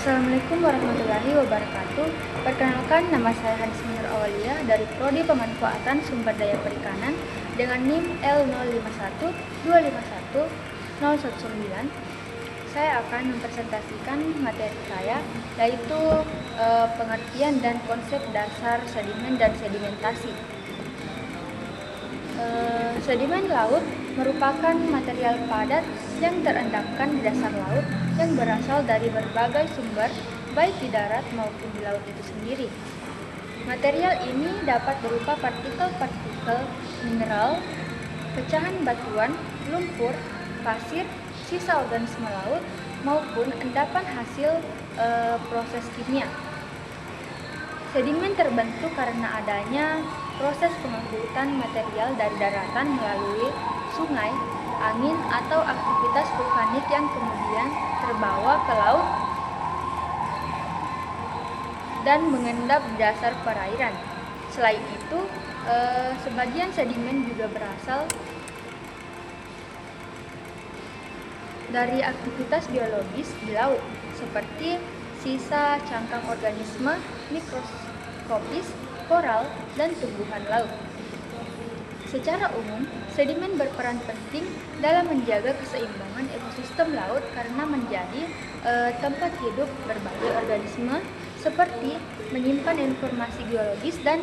Assalamualaikum warahmatullahi wabarakatuh. Perkenalkan, nama saya Hanis Munir Awalia dari Prodi Pemanfaatan Sumber Daya Perikanan dengan NIM L0512510119. Saya akan mempresentasikan materi saya, yaitu pengertian dan konsep dasar sedimen dan sedimentasi. Sedimen laut merupakan material padat yang terendapkan di dasar laut yang berasal dari berbagai sumber, baik di darat maupun di laut itu sendiri. Material ini dapat berupa partikel-partikel mineral, pecahan batuan, lumpur, pasir, sisa organisme laut, maupun endapan hasil proses kimia. Sedimen terbentuk karena adanya proses pengangkutan material dari daratan melalui sungai, angin, atau aktivitas vulkanik yang kemudian terbawa ke laut dan mengendap di dasar perairan. Selain itu, sebagian sedimen juga berasal dari aktivitas biologis di laut, seperti sisa cangkang organisme mikroskopis, koral, dan tumbuhan laut. Secara umum, sedimen berperan penting dalam menjaga keseimbangan ekosistem laut karena menjadi tempat hidup berbagai organisme, seperti menyimpan informasi geologis dan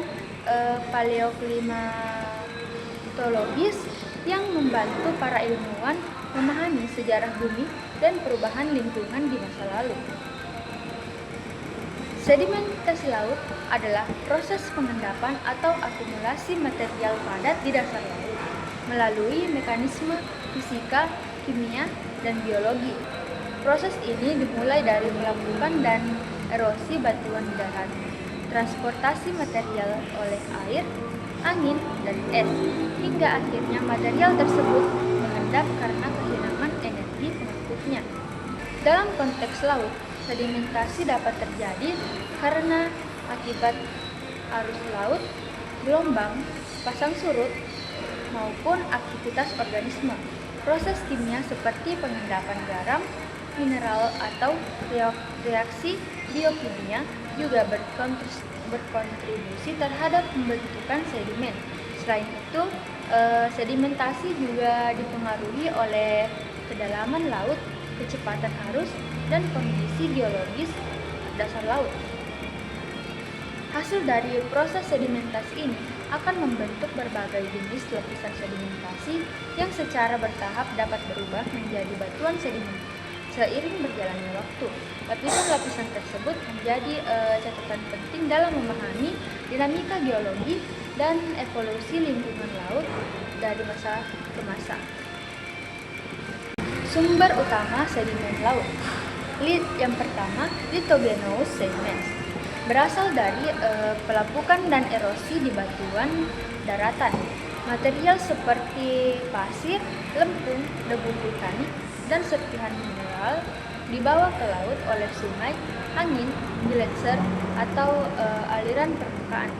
paleoklimatologis yang membantu para ilmuwan memahami sejarah bumi dan perubahan lingkungan di masa lalu. Sedimentasi laut adalah proses pengendapan atau akumulasi material padat di dasar laut melalui mekanisme fisika, kimia, dan biologi. Proses ini dimulai dari pelapukan dan erosi batuan di darat, transportasi material oleh air, angin, dan es, hingga akhirnya material tersebut mengendap karena kehilangan energi pengangkutnya. Dalam konteks laut, sedimentasi dapat terjadi karena akibat arus laut, gelombang, pasang surut, maupun aktivitas organisme. Proses kimia seperti pengendapan garam, mineral, atau reaksi biokimia juga berkontribusi terhadap pembentukan sedimen. Selain itu, sedimentasi juga dipengaruhi oleh kedalaman laut, kecepatan arus, dan kondisi geologis dasar laut. Hasil dari proses sedimentasi ini akan membentuk berbagai jenis lapisan sedimentasi yang secara bertahap dapat berubah menjadi batuan sedimen. Seiring berjalannya waktu, lapisan-lapisan tersebut menjadi catatan penting dalam memahami dinamika geologi dan evolusi lingkungan laut dari masa ke masa. Sumber utama sedimen laut. Yang pertama, lithogenous sediments, berasal dari pelapukan dan erosi di batuan daratan. Material seperti pasir, lempung, debu vulkanik, dan serpihan mineral dibawa ke laut oleh sungai, angin, gletser, atau aliran permukaan.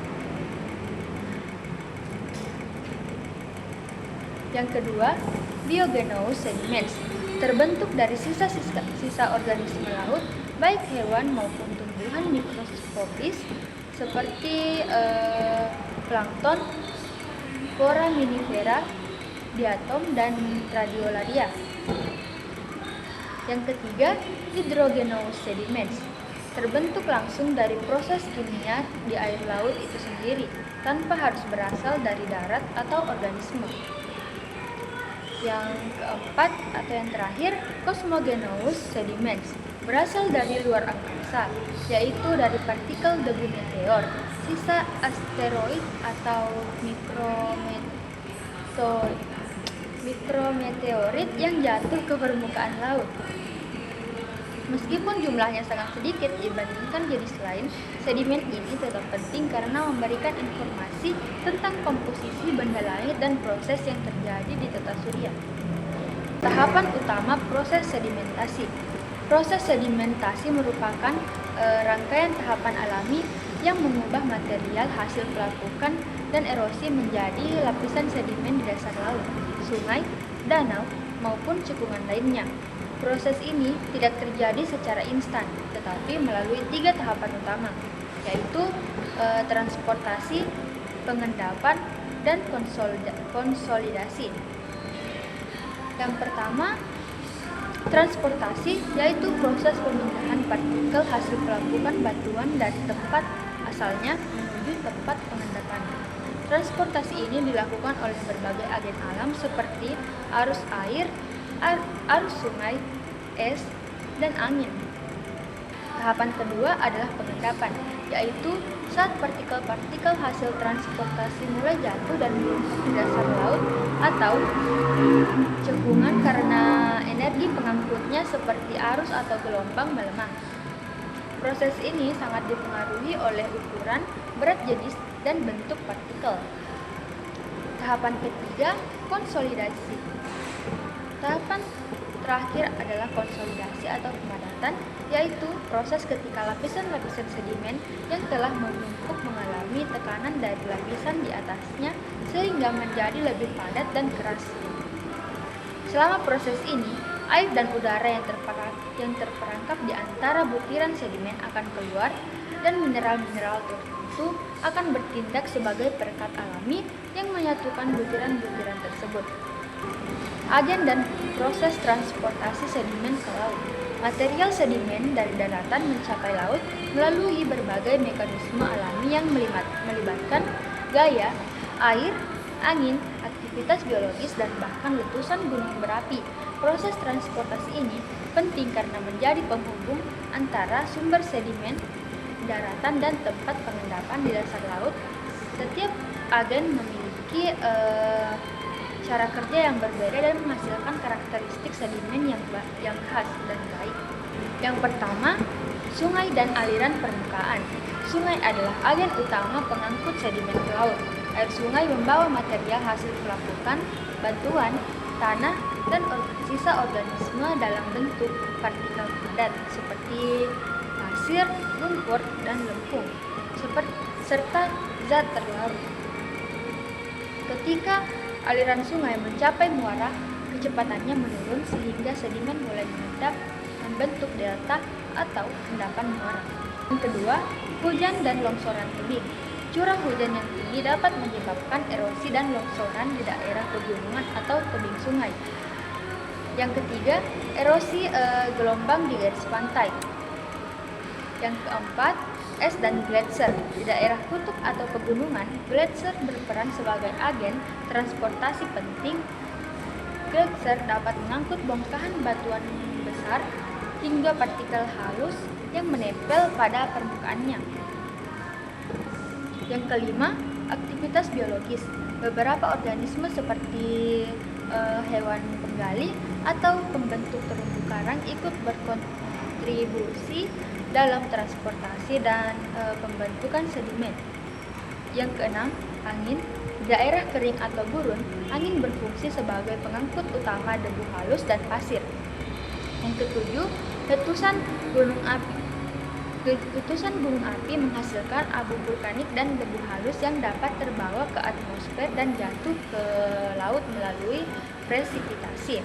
Yang kedua, biogenous sediments, terbentuk dari sisa organisme laut, baik hewan maupun tumbuhan mikroskopis seperti plankton, foraminifera, diatom, dan radiolaria. Yang ketiga, hydrogenous sediments, terbentuk langsung dari proses kimia di air laut itu sendiri, tanpa harus berasal dari darat atau organisme. Yang keempat atau yang terakhir, cosmogenous sediments, berasal dari luar angkasa, yaitu dari partikel debu meteor, sisa asteroid atau mikrometeorit yang jatuh ke permukaan laut. Meskipun jumlahnya sangat sedikit dibandingkan jenis lain, sedimen ini tetap penting karena memberikan informasi tentang komposisi benda langit dan proses yang terjadi di tata surya. Tahapan utama proses sedimentasi. Proses sedimentasi merupakan rangkaian tahapan alami yang mengubah material hasil pelapukan dan erosi menjadi lapisan sedimen di dasar laut, sungai, danau, maupun cekungan lainnya. Proses ini tidak terjadi secara instan, tetapi melalui 3 tahapan utama, yaitu transportasi, pengendapan, dan konsolidasi. Yang pertama, transportasi, yaitu proses pemindahan partikel hasil pelapukan batuan dari tempat asalnya menuju tempat pengendapan. Transportasi ini dilakukan oleh berbagai agen alam seperti arus air, arus sungai, es, dan angin. Tahapan kedua adalah pengendapan, yaitu saat partikel-partikel hasil transportasi mulai jatuh dan menumpuk di dasar laut atau cekungan karena energi pengangkutnya seperti arus atau gelombang melemah. Proses ini sangat dipengaruhi oleh ukuran, berat jenis, dan bentuk partikel. Tahapan ketiga, konsolidasi. Tahapan terakhir adalah konsolidasi atau pemadatan, yaitu proses ketika lapisan-lapisan sedimen yang telah menumpuk mengalami tekanan dari lapisan di atasnya sehingga menjadi lebih padat dan keras. Selama proses ini, air dan udara yang terperangkap di antara butiran sedimen akan keluar dan mineral-mineral tertentu akan bertindak sebagai perekat alami yang menyatukan butiran-butiran tersebut. Agen dan proses transportasi sedimen ke laut. Material sedimen dari daratan mencapai laut melalui berbagai mekanisme alami yang melibatkan gaya, air, angin, aktivitas biologis, dan bahkan letusan gunung berapi. Proses transportasi ini penting karena menjadi penghubung antara sumber sedimen, daratan, dan tempat pengendapan di dasar laut. Setiap agen memiliki cara kerja yang berbeda dan menghasilkan karakteristik sedimen yang khas dan baik. Yang pertama, sungai dan aliran permukaan. Sungai adalah agen utama pengangkut sedimen ke laut. Air sungai membawa material hasil pelapukan, batuan, tanah, dan sisa organisme dalam bentuk partikel padat seperti pasir, lumpur, dan lempung, serta zat terlarut. Ketika aliran sungai mencapai muara, kecepatannya menurun sehingga sedimen mulai mengendap membentuk delta atau endapan muara. Yang kedua, hujan dan longsoran tebing. Curah hujan yang tinggi dapat menyebabkan erosi dan longsoran di daerah pegunungan atau tebing sungai. Yang ketiga, erosi gelombang di garis pantai. Yang keempat, es dan gletser. Di daerah kutub atau pegunungan, gletser berperan sebagai agen transportasi penting. Gletser dapat mengangkut bongkahan batuan besar hingga partikel halus yang menempel pada permukaannya. Yang kelima, aktivitas biologis. Beberapa organisme seperti hewan penggali atau pembentuk terumbu karang ikut berkontribusi dalam transportasi dan pembentukan sedimen. Yang keenam, angin. Di daerah kering atau gurun, angin berfungsi sebagai pengangkut utama debu halus dan pasir. Yang ketujuh, letusan gunung api. Letusan gunung api menghasilkan abu vulkanik dan debu halus yang dapat terbawa ke atmosfer dan jatuh ke laut melalui presipitasi.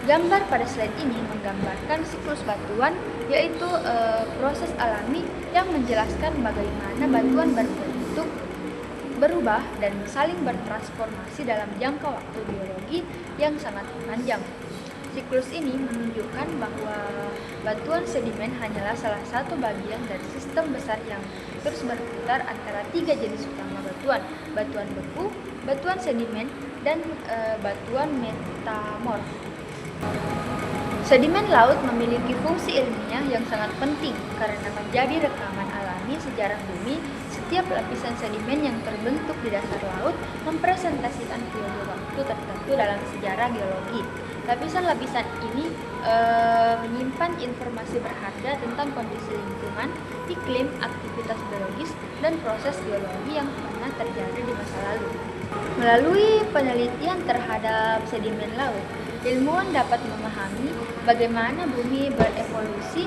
Gambar pada slide ini menggambarkan siklus batuan, yaitu proses alami yang menjelaskan bagaimana batuan berbentuk, berubah, dan saling bertransformasi dalam jangka waktu geologi yang sangat panjang. Siklus ini menunjukkan bahwa batuan sedimen hanyalah salah satu bagian dari sistem besar yang terus berputar antara 3 jenis utama batuan: batuan beku, batuan sedimen, dan batuan metamorf. Sedimen laut memiliki fungsi ilmiah yang sangat penting karena menjadi rekaman alami sejarah bumi. Setiap lapisan sedimen yang terbentuk di dasar laut mempresentasikan periode waktu tertentu dalam sejarah geologi. Lapisan-lapisan ini menyimpan informasi berharga tentang kondisi lingkungan, iklim, aktivitas biologis, dan proses geologi yang pernah terjadi di masa lalu. Melalui penelitian terhadap sedimen laut, ilmuwan dapat memahami bagaimana bumi berevolusi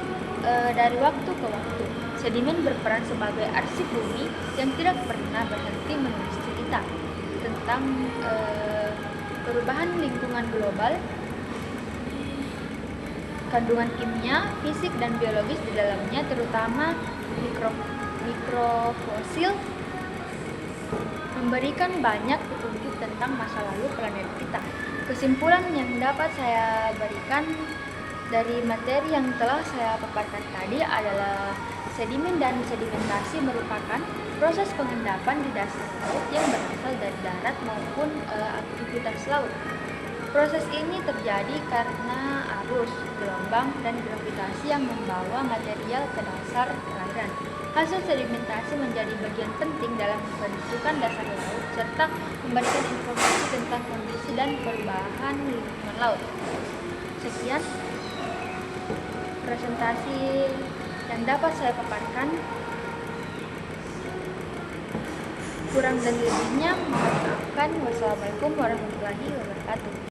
dari waktu ke waktu. Sedimen berperan sebagai arsip bumi yang tidak pernah berhenti menulis cerita tentang perubahan lingkungan global, kandungan kimia, fisik, dan biologis di dalamnya, terutama mikrofosil, memberikan banyak petunjuk tentang masa lalu planet kita. Kesimpulan yang dapat saya berikan dari materi yang telah saya paparkan tadi adalah sedimen dan sedimentasi merupakan proses pengendapan di dasar laut yang berasal dari darat maupun aktivitas laut. Proses ini terjadi karena arus, gelombang, dan gravitasi yang membawa material ke dasar perairan. Hasil sedimentasi menjadi bagian penting dalam pembentukan dasar laut serta memberikan informasi tentang kondisi dan perubahan lingkungan laut. Sekian presentasi yang dapat saya paparkan. Kurang dan lebihnya mohon maafkan. Wassalamualaikum warahmatullahi wabarakatuh.